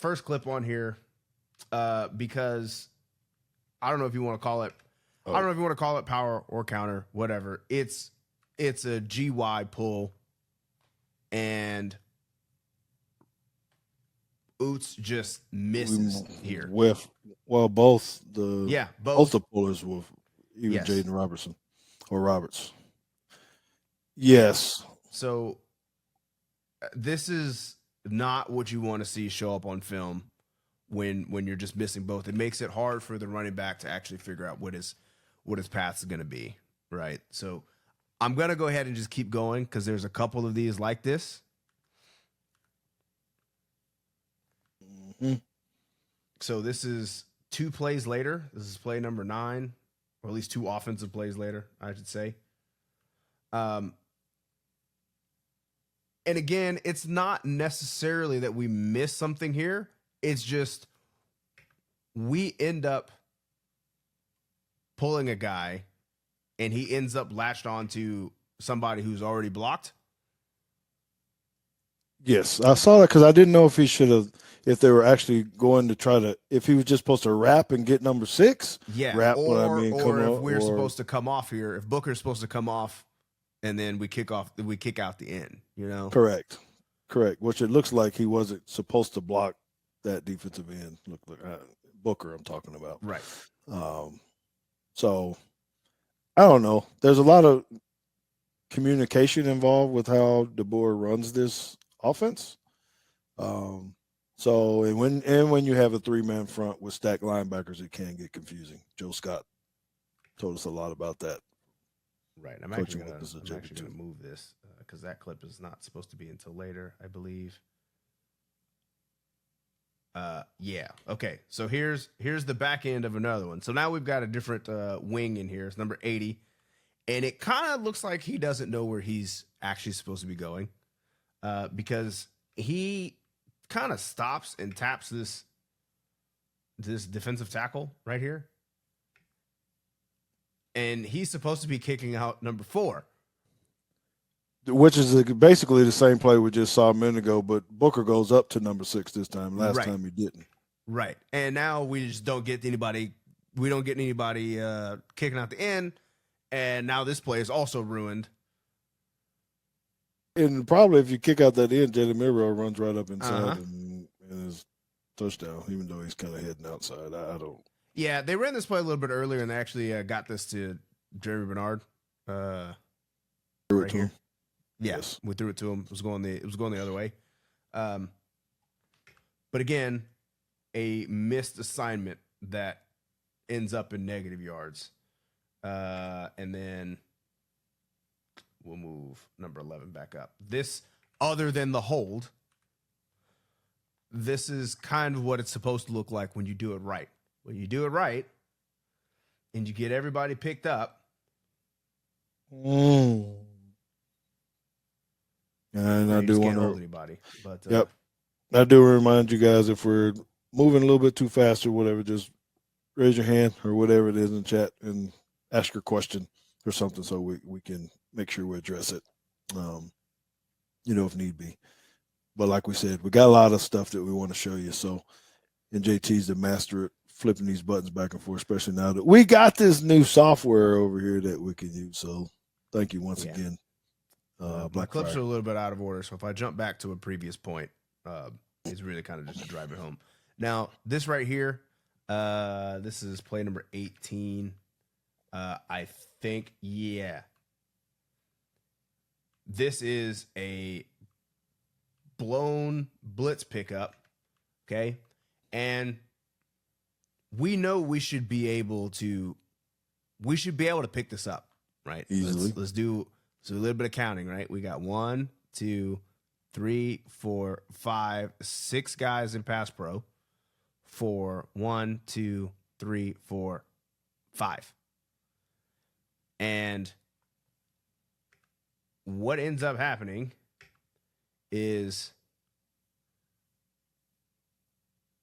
first clip on here because I don't know if you want to call it. I don't know if you want to call it power or counter, whatever. It's a GY pull, and Oots just misses here. Both the pullers were even Jaden Robertson or Roberts. Yes. So this is not what you want to see show up on film when you're just missing both. It makes it hard for the running back to actually figure out what his path is going to be, right? So I'm going to go ahead and just keep going because there's a couple of these like this. Mm-hmm. So this is 2 plays later. This is play number 9, or at least 2 offensive plays later, I should say. And again, it's not necessarily that we miss something here. It's just we end up pulling a guy and he ends up latched onto somebody who's already blocked. Yes, I saw that because I didn't know if if they were actually going to try to, if he was just supposed to wrap and get number 6. Yeah. Wrap, or if we're supposed to come off here, if Booker's supposed to come off and then we kick out the end, you know? Correct. Which it looks like he wasn't supposed to block that defensive end. Look, Booker, I'm talking about. Right. So I don't know. There's a lot of communication involved with how DeBoer runs this offense. And when you have a 3-man front with stacked linebackers, it can get confusing. Joe Scott told us a lot about that. Right. I'm actually going to move this because that clip is not supposed to be until later, I believe. Yeah. Okay. So here's the back end of another one. So now we've got a different wing in here. It's number 80. And it kind of looks like he doesn't know where he's actually supposed to be going because he kind of stops and taps this defensive tackle right here. And he's supposed to be kicking out number 4. Which is basically the same play we just saw a minute ago, but Booker goes up to number 6 this time. Last time he didn't. Right. And now we just don't get anybody. We don't get anybody kicking out the end. And now this play is also ruined. And probably if you kick out that end, Jalen Milroe runs right up inside and is touchdown, even though he's kind of heading outside. I don't. Yeah, they ran this play a little bit earlier, and they actually got this to Jeremy Bernard. Threw it to him. Yes, we threw it to him. It was going the other way. But again, a missed assignment that ends up in negative yards. And then we'll move number 11 back up. This, other than the hold, this is kind of what it's supposed to look like when you do it right. When you do it right and you get everybody picked up. And I do want to hold anybody. But yep. I do remind you guys, if we're moving a little bit too fast or whatever, just raise your hand or whatever it is in the chat and ask your question or something so we can make sure we address it, if need be. But like we said, we got a lot of stuff that we want to show you. So, and JT's the master at flipping these buttons back and forth, especially now that we got this new software over here that we can use. So thank you once again. My clips are a little bit out of order. So if I jump back to a previous point, it's really kind of just to drive it home. Now, this right here, this is play number 18. I think, this is a blown blitz pickup. Okay. And we know we should be able to pick this up, right? Easily. Let's do a little bit of counting, right? We got 1, 2, 3, 4, 5, 6 guys in pass pro for 1, 2, 3, 4, 5. And what ends up happening is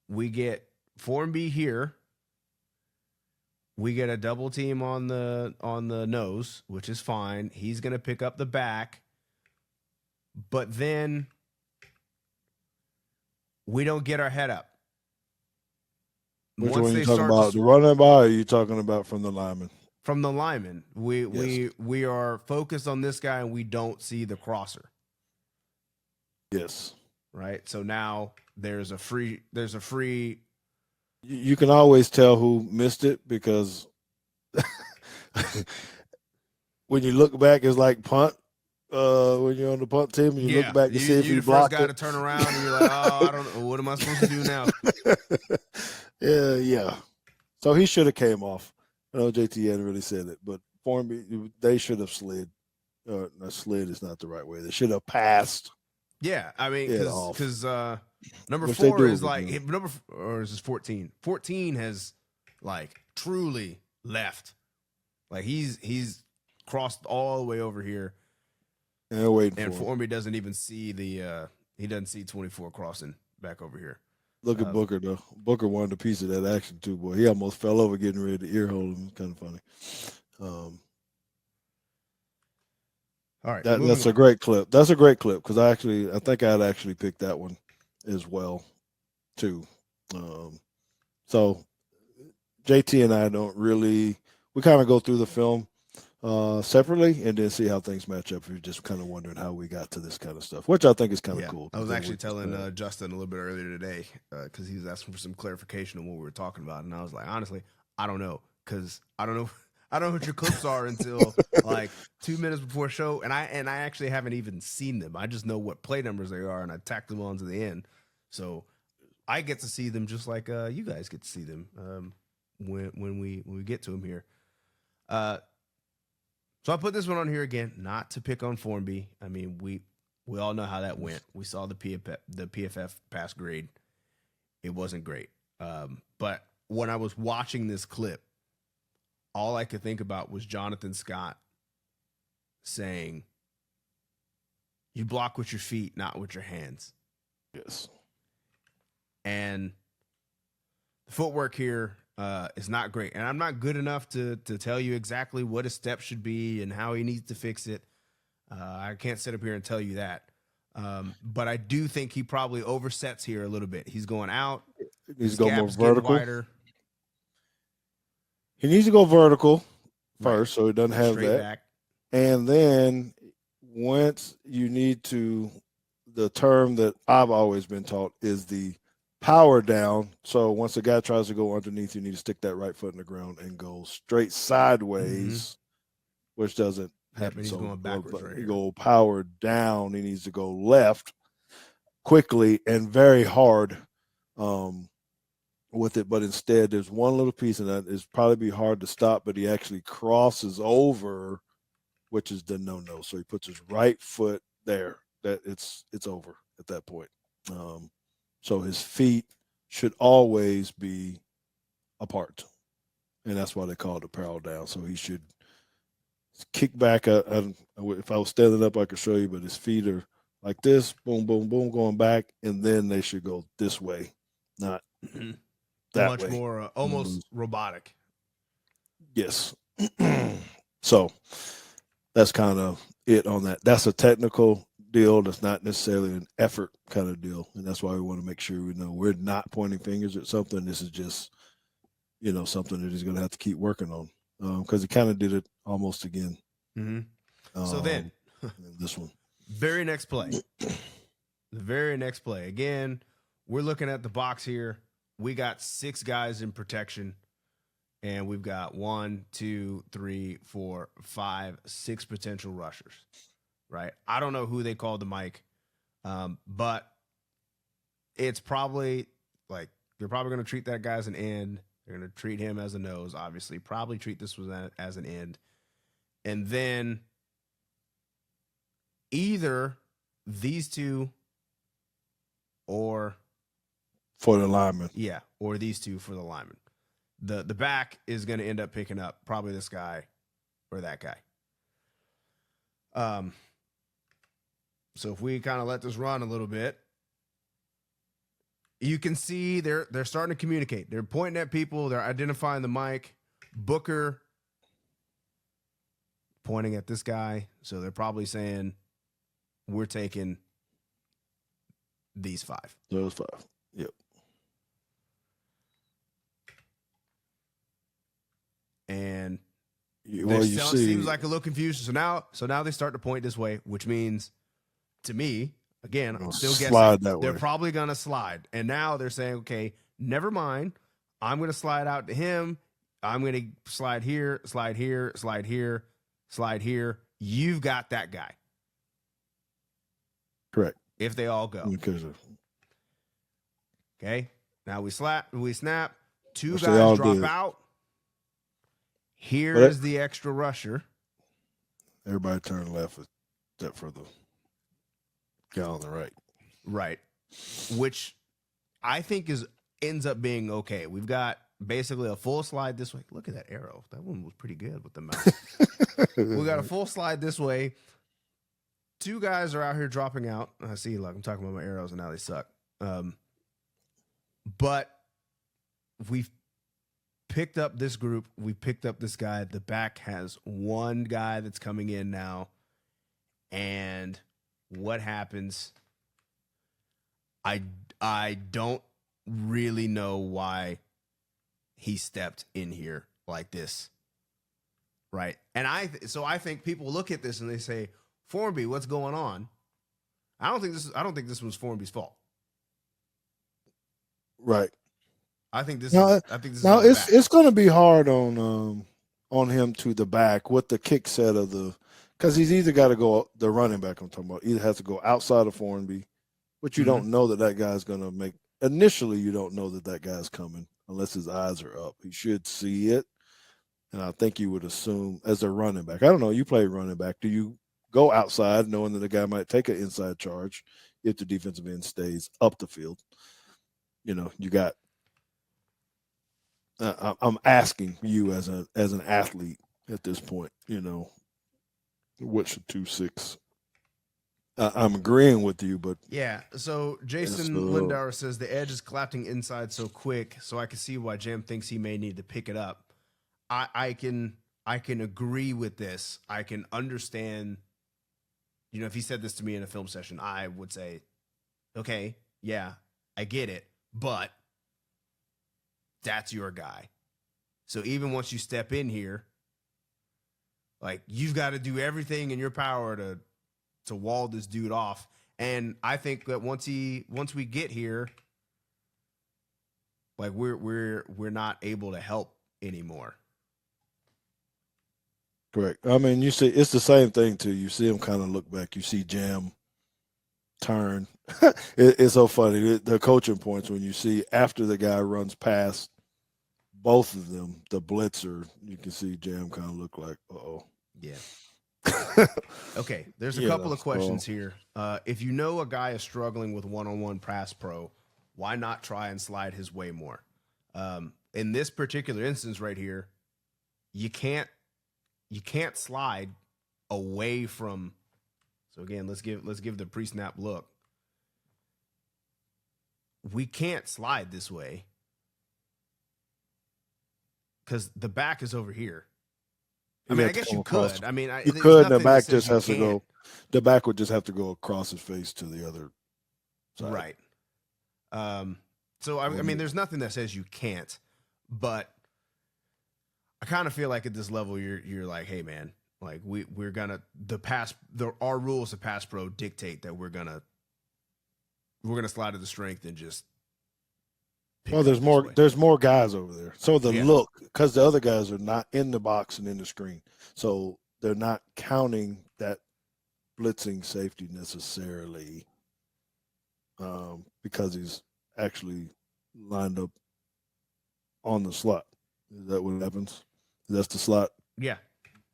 we get 4 and B here. We get a double team on the nose, which is fine. He's going to pick up the back. But then we don't get our head up. Which once one are they you talking start about? The running by, or are you talking about from the lineman? from the lineman, Yes. we are focused on this guy and we don't see the crosser. Yes. Right. So now there's a free. You can always tell who missed it because when you look back, it's like punt. When you're on the punt team, and you look back to see if you he the first blocked guy it. to turn around and you're like, oh, I don't know. What am I supposed to do now? Yeah. So he should have came off. I know JT hadn't really said it, but for me, they should have slid. Slid is not the right way. They should have passed. Yeah, I mean, because number Which 4 is do, like or is this 14? 14 has like truly left. Like he's crossed all the way over here. And they're waiting and for him. Formby doesn't even see he doesn't see 24 crossing back over here. Look at Booker though. Booker wanted a piece of that action too, boy. He almost fell over getting ready to ear hold him. Kind of funny. All right, that's a great clip. That's a great clip because I think I'd actually picked that one as well too. So JT and I don't really. We kind of go through the film separately and then see how things match up. If you're just kind of wondering how we got to this kind of stuff, which I think is kind of cool. I was actually telling Justin a little bit earlier today because he was asking for some clarification on what we were talking about, and I was like, honestly, I don't know because I don't know what your clips are until like 2 minutes before show, and I actually haven't even seen them. I just know what play numbers they are, and I tacked them on to the end, so I get to see them just like you guys get to see them when we get to them here. So I put this one on here again, not to pick on Formby. I mean, we all know how that went. We saw the PFF pass grade. It wasn't great. But when I was watching this clip, all I could think about was Jonathan Scott saying, "You block with your feet, not with your hands." Yes. And the footwork here is not great. And I'm not good enough to tell you exactly what his steps should be and how he needs to fix it. I can't sit up here and tell you that. But I do think he probably oversets here a little bit. He's going out. He's going more vertical. Wider. He needs to go vertical first, so he doesn't have that. Back. And then once you need to, the term that I've always been taught is the power down. So once a guy tries to go underneath, you need to stick that right foot in the ground and go straight sideways, which doesn't happen. He's going backwards right here. Go power down. He needs to go left quickly and very hard with it. But instead, there's one little piece, and that is probably be hard to stop, but he actually crosses over, which is the no-no. So he puts his right foot there. That it's over at that point. So his feet should always be apart. And that's why they call it a power down. So he should kick back. If I was standing up, I could show you, but his feet are like this, boom, boom, boom, going back. And then they should go this way, not that much way. More almost robotic. Yes. So that's kind of it on that. That's a technical deal. That's not necessarily an effort kind of deal, and that's why we want to make sure we know we're not pointing fingers at something. This is just, something that he's going to have to keep working on because he kind of did it almost again. So then, this one, the very next play. Again, we're looking at the box here. We got 6 guys in protection, and we've got 1, 2, 3, 4, 5, 6 potential rushers. Right. I don't know who they called the mic, but it's probably like they're probably going to treat that guy as an end. They're going to treat him as a nose, obviously. Probably treat this as an end. And then either these two or for the lineman. Yeah, or these two for the lineman. The back is going to end up picking up probably this guy or that guy. So if we kind of let this run a little bit, you can see they're starting to communicate. They're pointing at people. They're identifying the mic. Booker pointing at this guy. So they're probably saying, we're taking these 5. Those 5. Yep. and Well, you see, seems like a little confusion. So now they start to point this way, which means to me, again, I'm still slide guessing that they're way. probably gonna slide. And now they're saying, okay, never mind. I'm gonna slide out to him. I'm gonna slide here, slide here, slide here, slide here. You've got that guy. Correct. If they all go. Because of, Okay. Now we snap. Two which they all guys drop did. out. Here But is the extra rusher. everybody turned left except for the guy on the right. Right. Which I think ends up being okay. We've got basically a full slide this way. Look at that arrow. That one was pretty good with the mouse. We got a full slide this way. Two guys are out here dropping out. I see, like, I'm talking about my arrows and now they suck. But we've picked up this group. We picked up this guy. The back has one guy that's coming in now. And what happens? I don't really know why he stepped in here like this. Right. And I think people look at this and they say, Formby, what's going on? I don't think this was Formby's fault. Right. I think this Now, is it's going to be hard on him to the back with the kick set of because he's either got to go the running back I'm talking about either has to go outside of Formby, but you don't know that guy's going to make. Initially, you don't know that guy's coming unless his eyes are up. He should see it, and I think you would assume as a running back. I don't know. You play running back. Do you go outside knowing that the guy might take an inside charge if the defensive end stays up the field? You know, you got. I'm asking you as an athlete at this point. You know, what should 2-6? I'm agreeing with you, but yeah. So Jason Lindauer says the edge is collapsing inside so quick, so I can see why Jam thinks he may need to pick it up. I can agree with this. I can understand. You know, if he said this to me in a film session, I would say, okay, yeah, I get it, but that's your guy. So even once you step in here, like, you've got to do everything in your power to wall this dude off. And I think that once we get here, like, we're not able to help anymore. Correct. I mean, you see, it's the same thing too. You see him kind of look back. You see Jam turn. It's so funny. The coaching points when you see after the guy runs past both of them, the blitzer, you can see Jam kind of look like, uh-oh. Yeah. Okay, there's a couple of questions here. If you know a guy is struggling with one-on-one pass pro, why not try and slide his way more? In this particular instance right here, you can't slide away from. So again, let's give the pre-snap look. We can't slide this way because the back is over here. I mean, I guess you could. I mean, you could. The back just has to go. The back would just have to go across his face to the other side. Right. So I mean, there's nothing that says you can't, but I kind of feel like at this level, you're like, hey man, like we're gonna our rules of pass pro dictate that we're gonna slide to the strength and just. Well, there's more guys over there. So look, because the other guys are not in the box and in the screen. So they're not counting that blitzing safety necessarily because he's actually lined up on the slot. Is that what happens? That's the slot? Yeah.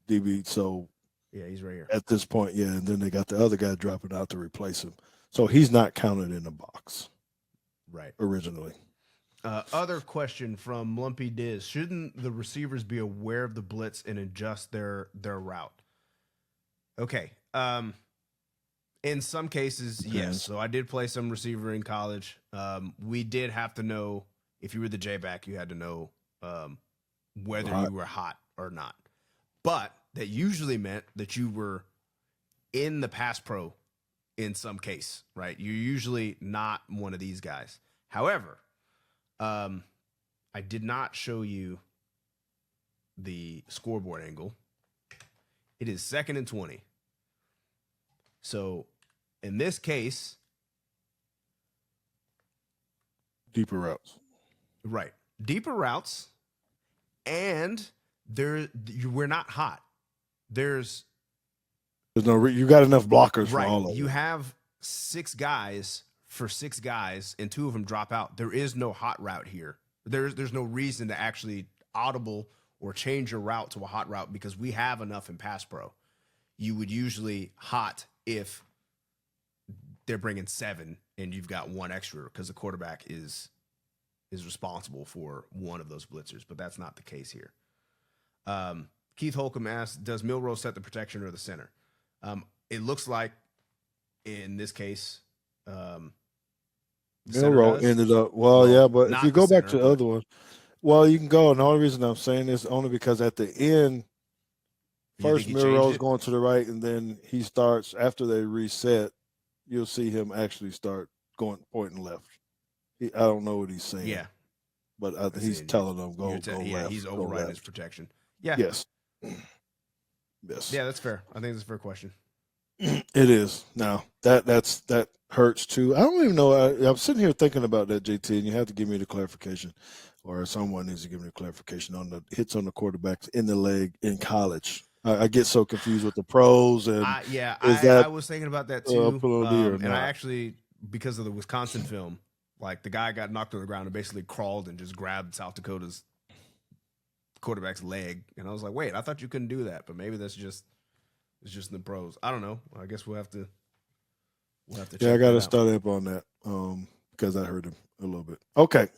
DB. So yeah, he's right here. At this point, yeah, and then they got the other guy dropping out to replace him. So he's not counted in the box. Right. Originally. Other question from Lumpy Diz. Shouldn't the receivers be aware of the blitz and adjust their route? Okay. In some cases, yes. So I did play some receiver in college. We did have to know, if you were the J-back, you had to know whether you were hot or not. But that usually meant that you were in the pass pro in some case, right? You're usually not one of these guys. However, I did not show you the scoreboard angle. It is 2nd and 20. So in this case, deeper routes. Right. Deeper routes, and we're not hot. There's no you got enough blockers right. for all of them. You have 6 guys for 6 guys, and 2 of them drop out. There is no hot route here. There's no reason to actually audible or change your route to a hot route because we have enough in pass pro. You would usually hot if they're bringing 7 and you've got 1 extra because the quarterback is responsible for one of those blitzers, but that's not the case here. Keith Holcomb asks, does Milroe set the protection or the center? It looks like in this case, Milroe ended up, but if you go back to the other one, you can go. And the only reason I'm saying this only because at the end, first Milroe's going to the right, and then he starts, after they reset, you'll see him actually start pointing left. I don't know what he's saying. Yeah. But he's telling them, go left. Yeah, he's overriding his protection. Yeah. Yes. Yes. Yeah, that's fair. I think that's a fair question. It is. Now, that hurts too. I don't even know. I'm sitting here thinking about that, JT, and you have to give me the clarification, or someone needs to give me the clarification on the hits on the quarterbacks in the leg in college. I get so confused with the pros. And I was thinking about that too. And I actually, because of the Wisconsin film, like the guy got knocked on the ground and basically crawled and just grabbed South Dakota's quarterback's leg. And I was like, wait, I thought you couldn't do that, but maybe it's just in the pros. I don't know. I guess we'll have to check. Yeah, I got to study up on that because I heard him a little bit. Okay.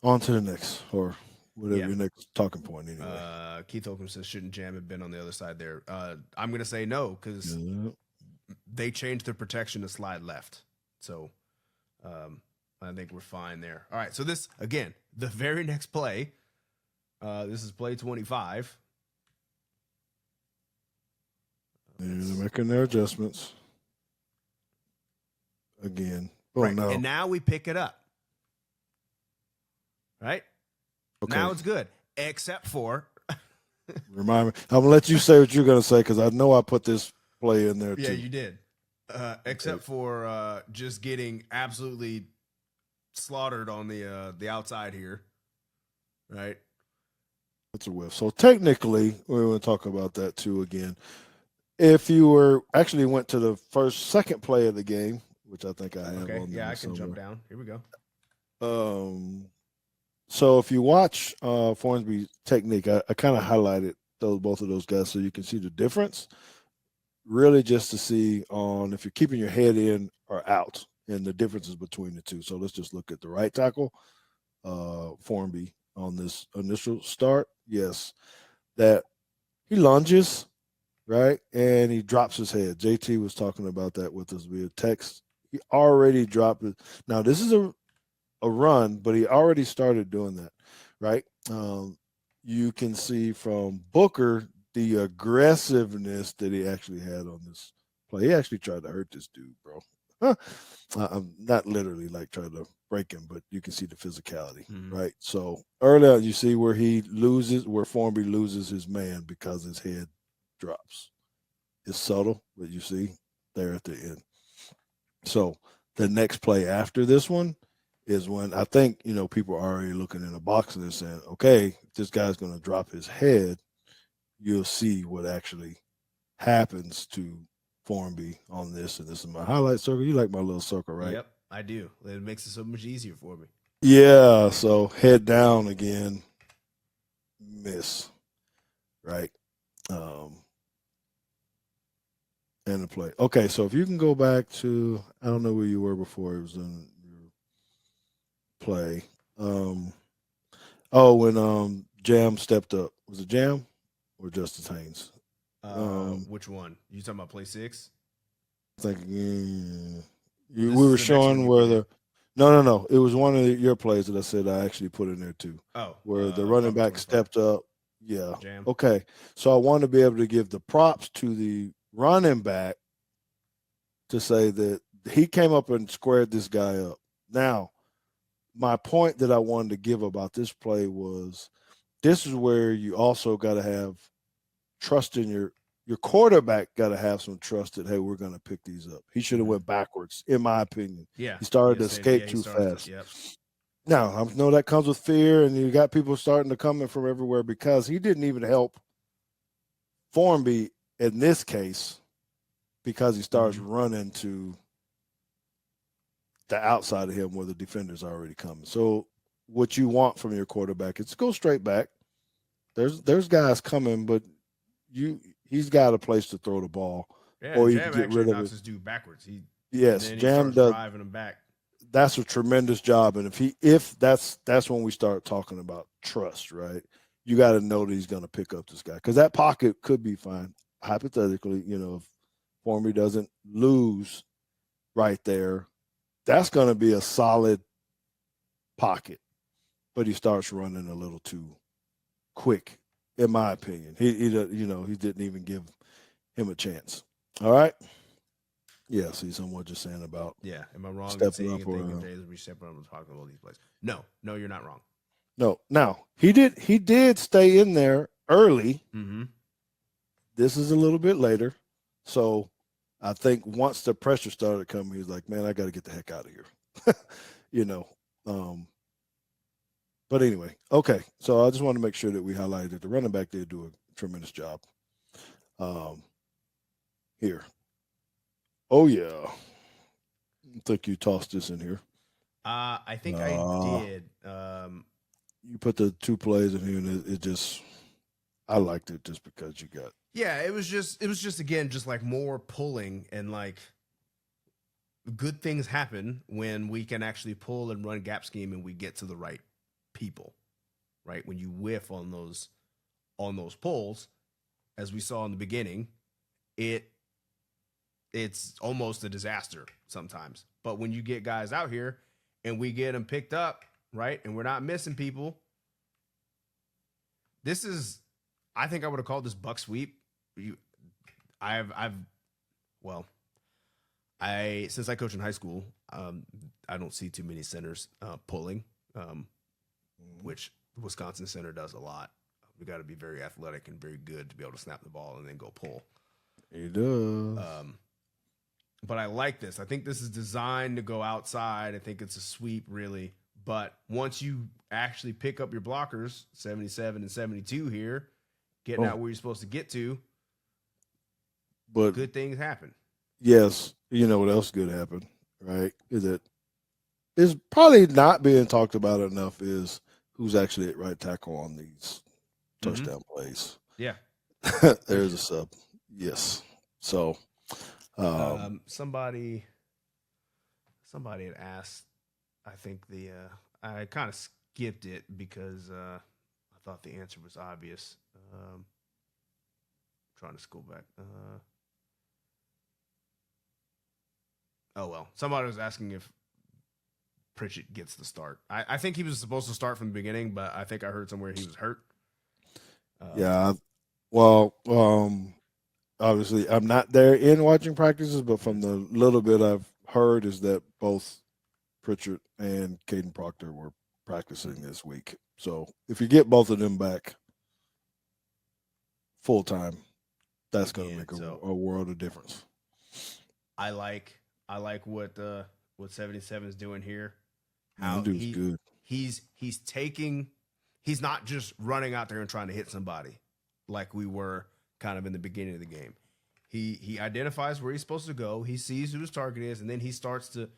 On to the next, or whatever your next talking point anyway. Keith Holcomb says, shouldn't Jam have been on the other side there? I'm going to say no because they changed their protection to slide left. So I think we're fine there. All right, so this, again, the very next play, this is play 25. They're making their adjustments. Again. Right. No. And now we pick it up. Right? Okay. Now it's good, except for. Remind me. I'm going to let you say what you're going to say because I know I put this play in there too. Yeah, you did. Except for just getting absolutely slaughtered on the outside here. Right? That's a whiff. So technically, we're going to talk about that too again. If you went to the second play of the game, which I think I have on there. Yeah, I can jump down. Here we go. So if you watch Formby's technique, I kind of highlighted both of those guys so you can see the difference. Really just to see if you're keeping your head in or out and the differences between the two. So let's just look at the right tackle, Formby on this initial start. Yes, that he lunges, right? And he drops his head. JT was talking about that with us via text. He already dropped it. Now, this is a run, but he already started doing that, right? You can see from Booker the aggressiveness that he actually had on this play. He actually tried to hurt this dude, bro. I'm not literally like trying to break him, but you can see the physicality, right? So earlier you see where Formby loses his man because his head drops. It's subtle, but you see there at the end. So the next play after this one is when I think, people are already looking in the box and they're saying, okay, if this guy's going to drop his head, you'll see what actually happens to Formby on this. And this is my highlight circle. You like my little circle, right? Yep, I do. It makes it so much easier for me. Yeah, so head down again, miss, right? And the play. Okay, so if you can go back to, I don't know where you were before it was in your play. When Jam stepped up. Was it Jam or Justice Haynes? Which one? You talking about play 6? I think we were showing where the no. It was one of your plays that I said I actually put in there too. Oh, where the running back stepped up. Yeah. Jam. Okay. So I want to be able to give the props to the running back to say that he came up and squared this guy up. Now, my point that I wanted to give about this play was this is where you also got to have trust in your quarterback. Got to have some trust that, hey, we're going to pick these up. He should have went backwards, in my opinion. Yeah, he started to escape too fast. Yep. Now I know that comes with fear, and you got people starting to come in from everywhere because he didn't even help Formby in this case because he starts running to the outside of him where the defender's already coming. So what you want from your quarterback is to go straight back. There's guys coming, but he's got a place to throw the ball. Yeah, or you Jam can get rid actually of knocks it. his dude backwards. Yes, Jam Jam does driving him back. That's a tremendous job. And if that's when we start talking about trust, right? You got to know that he's going to pick up this guy because that pocket could be fine. Hypothetically, if Formby doesn't lose right there, that's going to be a solid pocket. But he starts running a little too quick, in my opinion. He didn't even give him a chance. All right. Yeah, see, someone just saying about Am I wrong in stepping saying up and or thinking Jalen be stepping up and talking about these plays? No, you're not wrong. no. Now he did stay in there early. Mm-hmm. This is a little bit later, so I think once the pressure started coming, he was like, "Man, I got to get the heck out of here," But anyway, okay. So I just want to make sure that we highlighted that the running back did do a tremendous job. Here. Oh yeah. I think you tossed this in here. I think I did. You put the two plays in here, and it just, I liked it just because you got. Yeah, it was just again just like more pulling and like good things happen when we can actually pull and run gap scheme and we get to the right people, right? When you whiff on those pulls, as we saw in the beginning, it's almost a disaster sometimes. But when you get guys out here and we get them picked up, right, and we're not missing people, I think I would have called this buck sweep. Since I coach in high school, I don't see too many centers pulling, which the Wisconsin center does a lot. We got to be very athletic and very good to be able to snap the ball and then go pull. He does. But I like this. I think this is designed to go outside. I think it's a sweep, really. But once you actually pick up your blockers, 77 and 72 here, getting out where you're supposed to get to, but good things happen. Yes. You know what else good happened, right? Is probably not being talked about enough is who's actually at right tackle on these touchdown plays. Yeah. There's a sub. Yes. So somebody had asked, I think I kind of skipped it because I thought the answer was obvious. Trying to scroll back. Oh, well. Somebody was asking if Pritchett gets the start. I think he was supposed to start from the beginning, but I think I heard somewhere he was hurt. Yeah. Well, obviously, I'm not there in watching practices, but from the little bit I've heard is that both Pritchett and Caden Proctor were practicing this week. So if you get both of them back full time, that's going to make a world of difference. I like what 77 is doing here. How dude's good. He's not just running out there and trying to hit somebody like we were kind of in the beginning of the game. He identifies where he's supposed to go. He sees who his target is, and then he starts to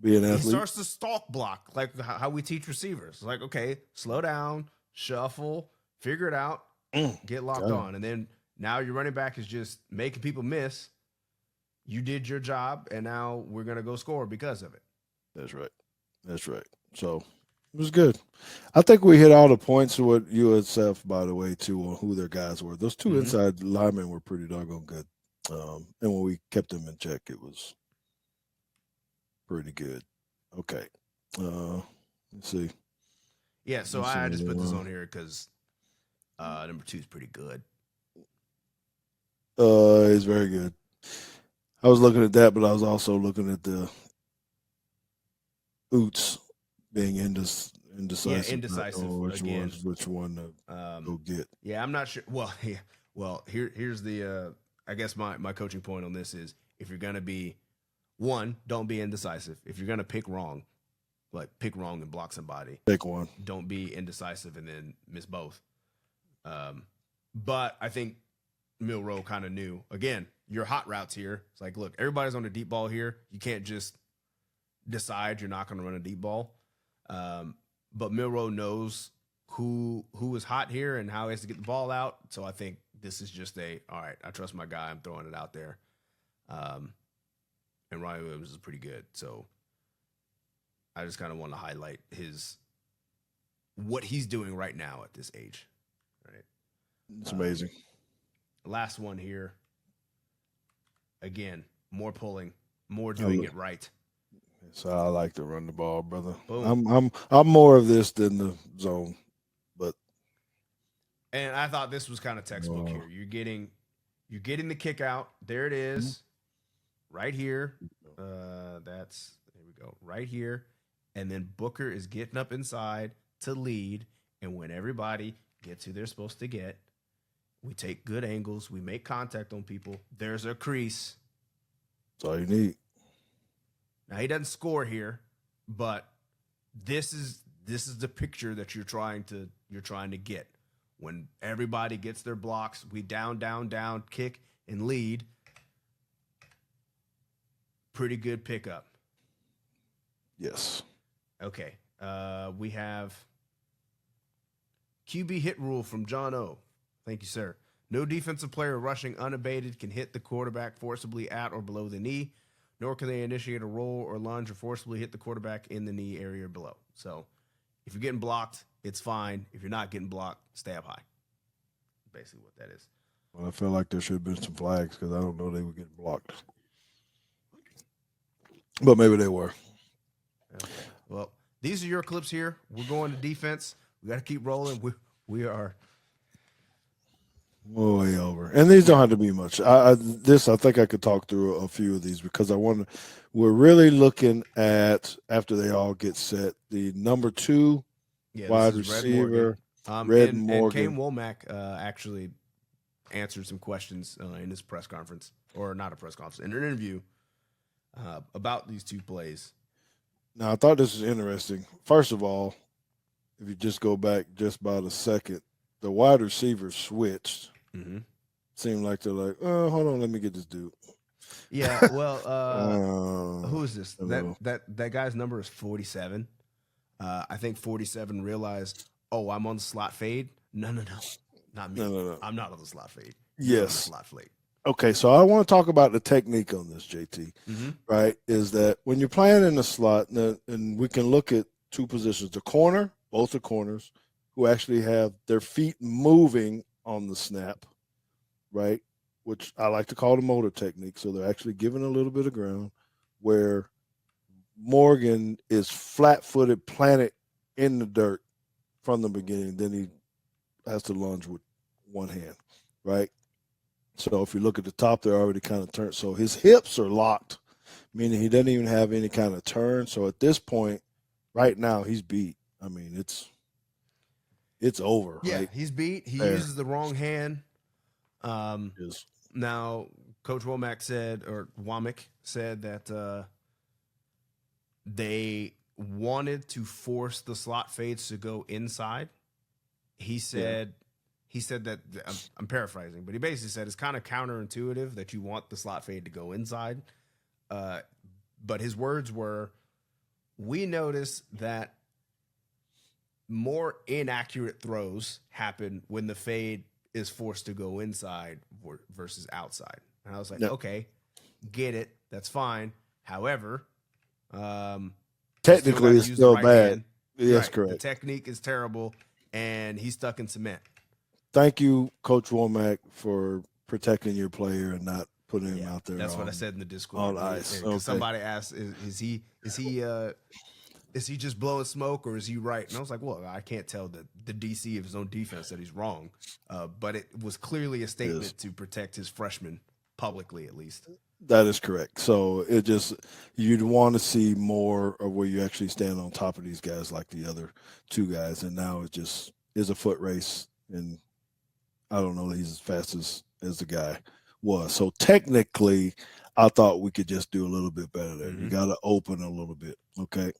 be an athlete. He starts to stalk block, like how we teach receivers. Like, okay, slow down, shuffle, figure it out, get locked on. And then now your running back is just making people miss. You did your job, and now we're going to go score because of it. That's right. So it was good. I think we hit all the points of what you had said, by the way, too, on who their guys were. Those two inside linemen were pretty doggone good. And when we kept them in check, it was pretty good. Okay. Let's see. Yeah, so I just put this on here because number 2 is pretty good. It's very good. I was looking at that, but I was also looking at the Oots being in indecisive. Yeah, indecisive Which again. which one to go get. Yeah, I'm not sure. Well, yeah. Well, here's the I guess my coaching point on this is if you're gonna be one, don't be indecisive. If you're gonna pick wrong, like pick wrong and block somebody, Pick one. don't be indecisive and then miss both. But I think Milroe kind of knew. Again, your hot routes here. It's like, look, everybody's on a deep ball here. You can't just decide you're not going to run a deep ball. But Milroe knows who is hot here and how he has to get the ball out. So I think this is just all right, I trust my guy. I'm throwing it out there. And Ryan Williams is pretty good. So I just kind of want to highlight what he's doing right now at this age. Right. It's amazing. Last one here. Again, more pulling, more doing it right. So I like to run the ball, brother. Boom. I'm more of this than the zone, but and I thought this was kind of textbook here. You're getting the kick out. There it is, right here. There we go, right here. And then Booker is getting up inside to lead. And when everybody gets who they're supposed to get, we take good angles. We make contact on people. There's a crease. That's all you need. Now he doesn't score here, but this is the picture that you're trying to get. When everybody gets their blocks, we down, kick and lead. Pretty good pickup. Yes. Okay. We have QB hit rule from John O. Thank you, sir. No defensive player rushing unabated can hit the quarterback forcibly at or below the knee, nor can they initiate a roll or lunge or forcibly hit the quarterback in the knee area or below. So if you're getting blocked, it's fine. If you're not getting blocked, stay up high. Basically what that is. Well, I feel like there should have been some flags because I don't know they were getting blocked. But maybe they were. Okay. Well, these are your clips here. We're going to defense. We got to keep rolling. We are way over. And these don't have to be much. I think I could talk through a few of these because we're really looking at, after they all get set, the number 2 wide receiver, Red Morgan. And Kane Womack actually answered some questions in his press conference, or not a press conference, in an interview about these two plays. Now, I thought this was interesting. First of all, if you just go back just about a second, the wide receivers switched. Mm-hmm. Seemed like they're like, oh, hold on, let me get this dude. Yeah, well, who is this? That guy's number is 47. I think 47 realized, oh, I'm on the slot fade. No, not me. No. I'm not on the slot fade. Yes, slot fade. Okay, so I want to talk about the technique on this, JT. Mm-hmm. Right? Is that when you're playing in the slot, and we can look at two positions: the corner, both the corners, who actually have their feet moving on the snap, right? Which I like to call the motor technique. So they're actually giving a little bit of ground, where Morgan is flat-footed, planted in the dirt from the beginning. Then he has to lunge with one hand, right? So if you look at the top, they're already kind of turned. So his hips are locked, meaning he doesn't even have any kind of turn. So at this point, right now, he's beat. I mean, it's over. Yeah, right? He's beat. He uses the wrong hand. Now, Coach Womack said that they wanted to force the slot fades to go inside. He said that, I'm paraphrasing, but he basically said it's kind of counterintuitive that you want the slot fade to go inside. But his words were, we noticed that more inaccurate throws happen when the fade is forced to go inside versus outside. And I was like, okay, get it. That's fine. However, technically it's still bad. Yes, right. correct. The technique is terrible, and he's stuck in cement. Thank you, Coach Womack, for protecting your player and not putting him out there. That's what I said in the Discord. On ice. Okay. Somebody asked, "Is he just blowing smoke, or is he right?" And I was like, "Well, I can't tell the DC of his own defense that he's wrong, but it was clearly a statement to protect his freshman publicly, at least." That is correct. So it just you'd want to see more of where you actually stand on top of these guys like the other two guys, and now it just is a foot race, and I don't know that he's as fast as the guy was. So technically, I thought we could just do a little bit better there. You got to open a little bit, okay?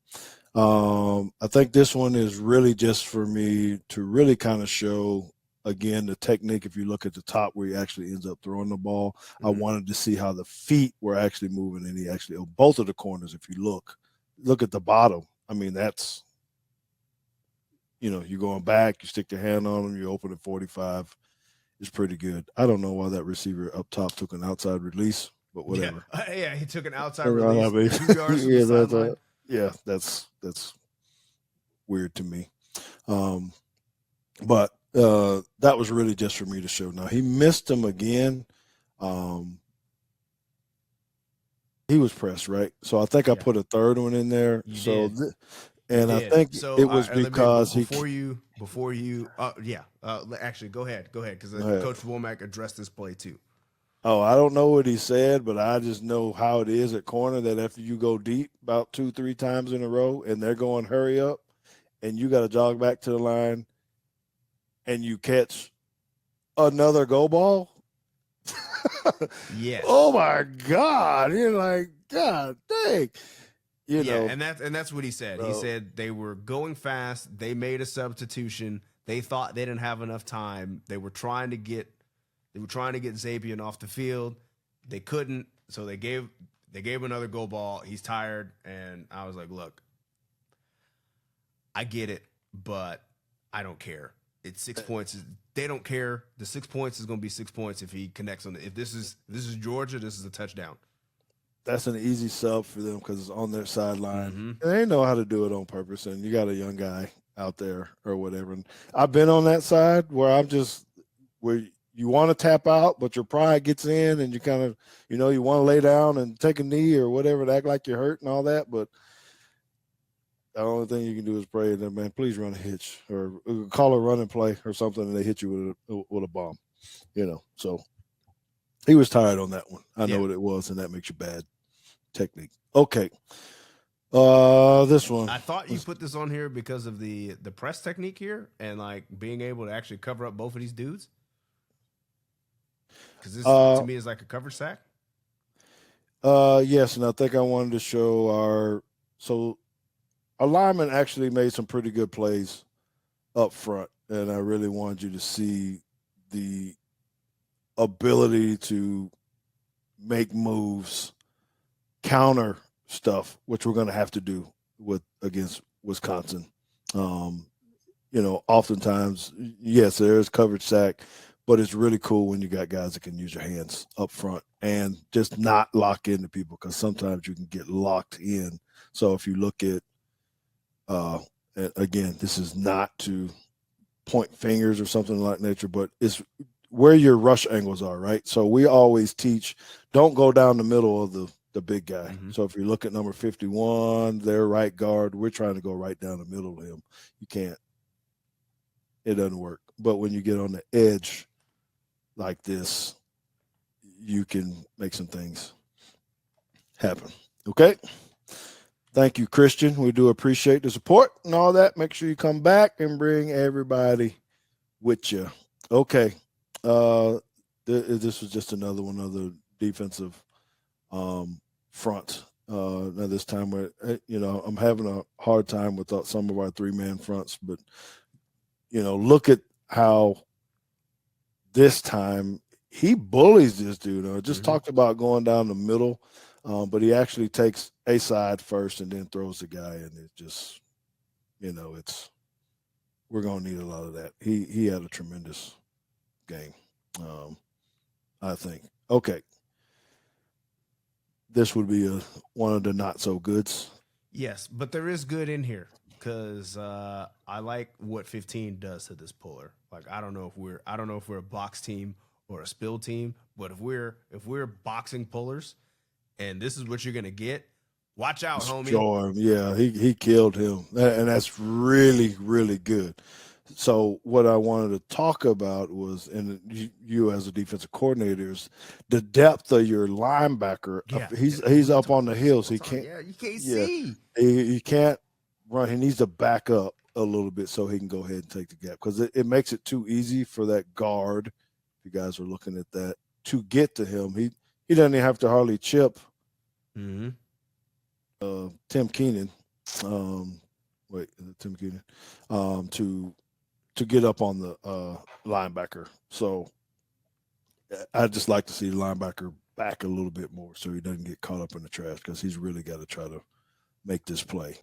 I think this one is really just for me to really kind of show again the technique. If you look at the top where he actually ends up throwing the ball, I wanted to see how the feet were actually moving, and he actually both of the corners. If you look at the bottom, I mean that's you're going back, you stick your hand on him, you open at 45. It's pretty good. I don't know why that receiver up top took an outside release, but whatever. Yeah, he took an outside release 2 yards from the sideline. Yeah, that's weird to me. But that was really just for me to show. Now he missed him again. He was pressed, right? So I think I put a third one in there. I think it was because before you actually go ahead because Coach Womack addressed this play too. Oh, I don't know what he said, but I just know how it is at corner that after you go deep about 2-3 times in a row and they're going hurry up and you got to jog back to the line and you catch another go ball. Yes. Oh my God. You're like, God dang. You know. And that's what he said. He said they were going fast. They made a substitution. They thought they didn't have enough time. They were trying to get Zabian off the field. They couldn't, so they gave another go ball. He's tired, and I was like, look, I get it, but I don't care. It's 6 points. They don't care. The 6 points is going to be 6 points if he connects on it. If this is Georgia, this is a touchdown. That's an easy sub for them because it's on their sideline. And they know how to do it on purpose, and you got a young guy out there or whatever. And I've been on that side where where you want to tap out, but your pride gets in and you kind of, you want to lay down and take a knee or whatever to act like you're hurt and all that. But the only thing you can do is pray that, man, please run a hitch or call a run and play or something, and they hit you with a bomb, So he was tired on that one. I know what it was, and that makes you bad technique. Okay. This one. I thought you put this on here because of the press technique here and like being able to actually cover up both of these dudes. Because this to me is like a cover sack. Yes, and I think I wanted to show our lineman actually made some pretty good plays up front, and I really wanted you to see the ability to make moves, counter stuff, which we're going to have to do against Wisconsin. Oftentimes, yes, there is coverage sack, but it's really cool when you got guys that can use your hands up front and just not lock into people because sometimes you can get locked in. So if you look at, again, this is not to point fingers or something like nature, but it's where your rush angles are, right? So we always teach, don't go down the middle of the big guy. So if you look at number 51, their right guard, we're trying to go right down the middle of him. You can't. It doesn't work. But when you get on the edge like this, you can make some things happen. Okay? Thank you, Christian. We do appreciate the support and all that. Make sure you come back and bring everybody with you. Okay. This was just another one of the defensive front. Now this time I'm having a hard time with some of our 3-man fronts, but look at how this time he bullies this dude. I just talked about going down the middle, but he actually takes a side first and then throws the guy, and it just, we're gonna need a lot of that. He had a tremendous game, I think. Okay. This would be one of the not so goods. Yes, but there is good in here because I like what 15 does to this puller. Like I don't know if we're a box team or a spill team, but if we're boxing pullers, and this is what you're gonna get, watch out, homie. Yeah, he killed him, and that's really, really good. So what I wanted to talk about was, and you as a defensive coordinator, is the depth of your linebacker. Yeah, He's up on the hills. He can't. Yeah, you can't Yeah, see. he can't run. He needs to back up a little bit so he can go ahead and take the gap, because it makes it too easy for that guard. If you guys are looking at that, to get to him, he doesn't even have to hardly chip. Mm-hmm. Tim Keenan, wait, is it Tim Keenan, to get up on the linebacker. So I just like to see the linebacker back a little bit more so he doesn't get caught up in the trash, because he's really got to try to make this play.